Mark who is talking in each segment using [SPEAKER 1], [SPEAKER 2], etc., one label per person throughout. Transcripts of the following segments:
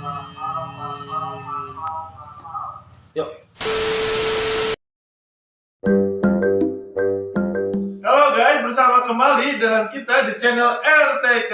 [SPEAKER 1] Yuk.
[SPEAKER 2] Halo guys, bersama kembali dengan kita di channel RTK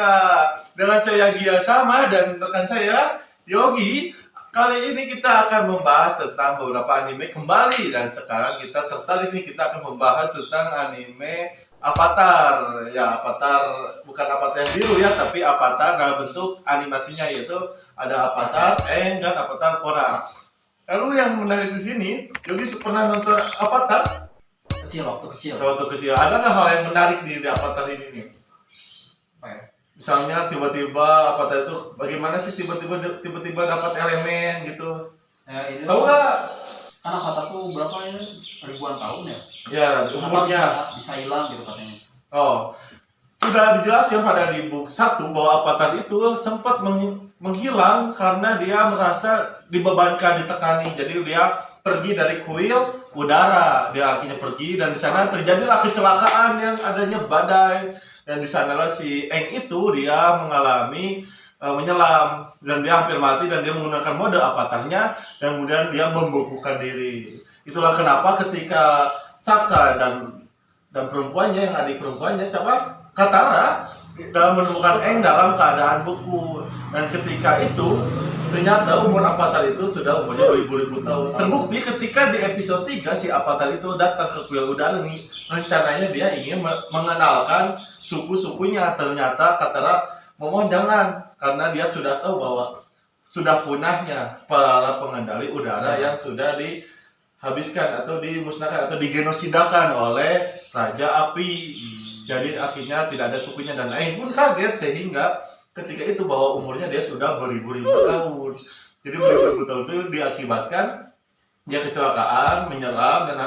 [SPEAKER 2] dengan saya Gia Sama dan rekan saya Yogi. Kali ini kita akan membahas tentang beberapa anime kembali dan sekarang kita tertarik nih, kita akan membahas tentang anime Avatar. Ya, Avatar bukan Avatar yang biru ya, tapi Avatar dalam bentuk animasinya, yaitu ada Avatar Aang dan Avatar Korra. Lalu yang menarik di sini, Yogi pernah nonton Avatar?
[SPEAKER 1] Waktu kecil.
[SPEAKER 2] Waktu kecil, ada nggak hal yang menarik di Avatar ini nih?
[SPEAKER 1] Apa ya?
[SPEAKER 2] Misalnya tiba-tiba Avatar itu bagaimana sih tiba-tiba dapat elemen gitu?
[SPEAKER 1] Ya, ini
[SPEAKER 2] Tahu nggak?
[SPEAKER 1] kan Avatar tuh berapa ini? Ribuan tahun ya?
[SPEAKER 2] Ya,
[SPEAKER 1] Kenapa
[SPEAKER 2] umurnya.
[SPEAKER 1] bisa hilang gitu katanya?
[SPEAKER 2] Oh, sudah dijelaskan pada di buku 1 bahwa Avatar itu sempat menghilang karena dia merasa dibebankan, ditekani. Jadi dia pergi dari kuil udara, dia akhirnya pergi dan di sana terjadilah kecelakaan yang adanya badai, dan di sanalah si Aang itu dia mengalami menyelam dan dia hampir mati dan dia menggunakan mode avatarnya dan kemudian dia membekukan diri. Itulah kenapa ketika Sokka dan perempuannya, yang adik perempuannya siapa? Katara, dalam menemukan Aang dalam keadaan beku, dan ketika itu ternyata umur Avatar itu sudah umurnya beribu-ribu tahun. Terbukti ketika di episode 3 si Avatar itu datang ke kuil udara nih, rencananya dia ingin mengenalkan suku-sukunya. Ternyata Katara mohon jangan, karena dia sudah tahu bahwa sudah punahnya para pengendali udara yang sudah dihabiskan atau dimusnahkan atau digenosidakan oleh Raja Api. Jadi akhirnya tidak ada sukunya dan Aang pun kaget, sehingga ketika itu bahwa umurnya dia sudah beribu-ribu tahun. Jadi beribu-ribu tahun itu diakibatkan dia kecelakaan, menyelam dan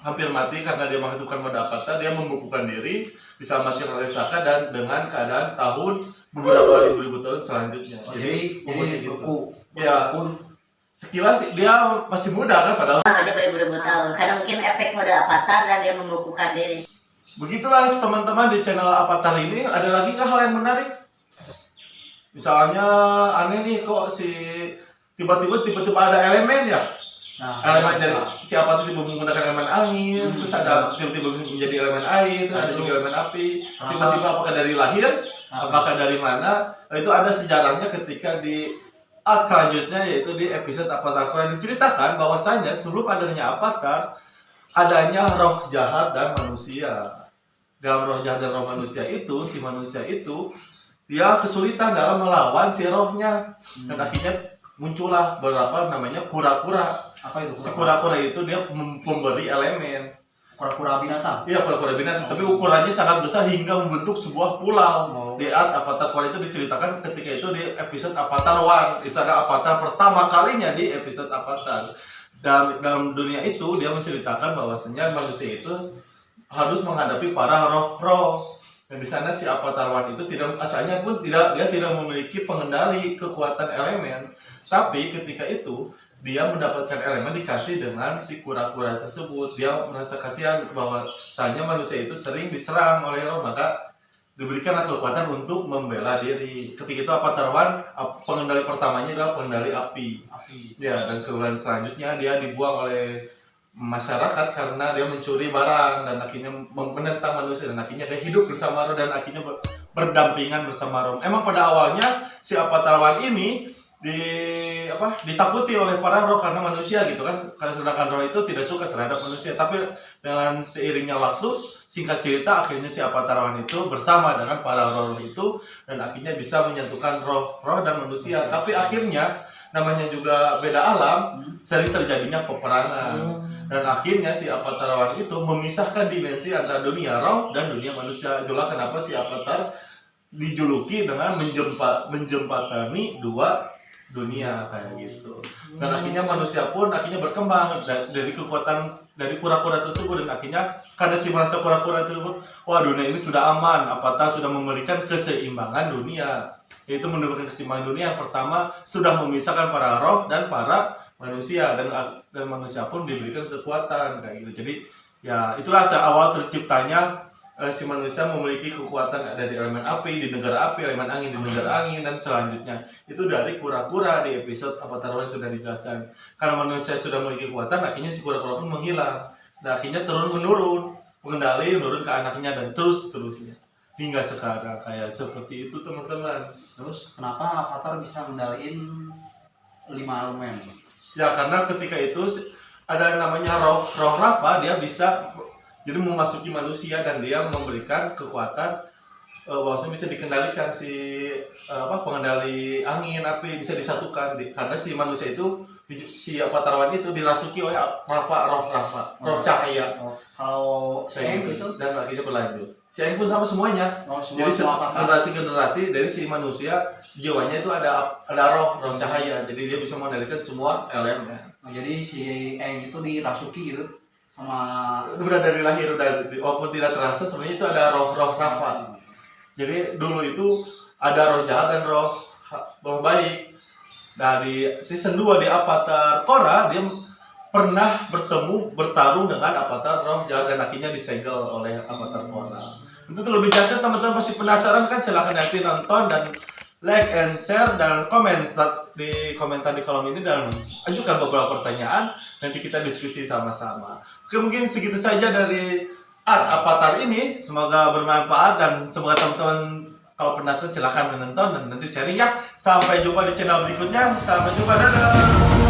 [SPEAKER 2] hampir mati karena dia mengaktifkan mode avatar. Dia membukukan diri, diselamatkan oleh Sokka dan dengan keadaan tahun beberapa ribu tahun selanjutnya. Jadi umurnya gitu. Ya, sekilas dia masih muda kan, padahal
[SPEAKER 3] Dia beribu-ribu tahun karena mungkin efek mode avatar dan dia membukukan diri.
[SPEAKER 2] begitulah teman-teman di channel Avatar ini. Ada lagi nggak hal yang menarik? Misalnya aneh nih, kok tiba-tiba ada elemen ya?
[SPEAKER 1] Nah,
[SPEAKER 2] Elemen dari siapa tiba menggunakan elemen angin, terus ada tiba-tiba menjadi elemen air, terus ada juga elemen api. Tiba-tiba apakah dari lahir? Apakah dari mana? Nah, itu ada sejarahnya ketika di art selanjutnya, yaitu di episode Avatar Korra, diceritakan bahwasanya sebelum adanya Avatar, adanya roh jahat dan manusia. Dalam roh jahat dan roh manusia itu, si manusia itu dia kesulitan dalam melawan si rohnya, dan akhirnya muncullah beberapa namanya kura-kura.
[SPEAKER 1] apa itu?
[SPEAKER 2] Si kura-kura itu dia memberi elemen.
[SPEAKER 1] Kura-kura binatang.
[SPEAKER 2] Iya, kura-kura binatang, tapi ukurannya sangat besar hingga membentuk sebuah pulau. Di art Avatar Korra itu diceritakan ketika itu di episode Avatar One. Itu ada Avatar pertama kalinya di episode Avatar. Dalam dunia itu dia menceritakan bahwasanya manusia itu harus menghadapi para roh-roh. Dan di sana si Avatar One itu asalnya pun dia tidak memiliki pengendali kekuatan elemen. Tapi ketika itu dia mendapatkan elemen dikasih dengan si kura-kura tersebut. Dia merasa kasihan bahwasanya manusia itu sering diserang oleh roh, maka diberikanlah kekuatan untuk membela diri. Ketika itu Avatar One, pengendali pertamanya adalah pengendali api. Ya, dan kemudian selanjutnya dia dibuang oleh masyarakat karena dia mencuri barang dan akhirnya menentang manusia, dan akhirnya dia hidup bersama roh dan akhirnya berdampingan bersama roh. Emang pada awalnya si Avatar One ini ditakuti oleh para roh karena manusia gitu kan, karena sedangkan roh itu tidak suka terhadap manusia. Tapi dengan seiringnya waktu, singkat cerita, akhirnya si Avatar One itu bersama dengan para roh itu dan akhirnya bisa menyatukan roh dan manusia. Tapi akhirnya namanya juga beda alam, sering terjadinya peperangan. Dan akhirnya si Avatar One itu memisahkan dimensi antara dunia roh dan dunia manusia. Itulah kenapa si Avatar dijuluki dengan menjembatani dua dunia kayak gitu. Dan akhirnya manusia pun akhirnya berkembang dari kekuatan dari kura-kura tersebut, dan akhirnya karena si merasa kura-kura tersebut, wah dunia ini sudah aman, Avatar sudah memberikan keseimbangan dunia. Yaitu menurunkan keseimbangan dunia. Yang pertama sudah memisahkan para roh dan para manusia, dan manusia pun diberikan kekuatan kayak gitu. Jadi ya itulah awal terciptanya si manusia memiliki kekuatan ada di elemen api, di negara api, elemen angin di negara angin, dan selanjutnya. Itu dari kura-kura di episode Avatar One sudah dijelaskan. Karena manusia sudah memiliki kekuatan, akhirnya si kura-kura pun menghilang. Dan akhirnya turun-menurun, mengendali, menurun ke anaknya, dan terus-terusnya. Hingga sekarang, kayak seperti itu teman-teman.
[SPEAKER 1] Terus kenapa Avatar bisa ngendaliin 5 elemen?
[SPEAKER 2] Ya karena ketika itu ada namanya roh Rafa, dia bisa jadi memasuki manusia dan dia memberikan kekuatan bahwasanya bisa dikendalikan pengendali angin api bisa disatukan karena si manusia itu si Avatar One itu dirasuki oleh roh cahaya.
[SPEAKER 1] Kalau Aang itu
[SPEAKER 2] dan akhirnya berlanjut. Si Aang pun sama semuanya. Jadi
[SPEAKER 1] Avatar.
[SPEAKER 2] generasi ke generasi dari si manusia jiwanya itu ada roh cahaya. Jadi dia bisa mengendalikan semua elemen.
[SPEAKER 1] Jadi si Aang itu dirasuki gitu sama
[SPEAKER 2] udah dari lahir walaupun tidak terasa sebenarnya itu ada roh Rafa. Jadi dulu itu ada roh jahat dan roh baik. Dari season 2 di Avatar Korra dia pernah bertarung dengan Avatar roh jahat dan akhirnya disegel oleh Avatar Korra. Untuk lebih jelasnya teman-teman masih penasaran kan, silahkan nanti nonton dan like and share dan komen di komentar di kolom ini dan ajukan beberapa pertanyaan, nanti kita diskusi sama-sama. Oke, mungkin segitu saja dari Avatar ini, semoga bermanfaat dan semoga teman-teman kalau penasaran silahkan menonton dan nanti sharing ya. Sampai jumpa di channel berikutnya, sampai jumpa, dadah.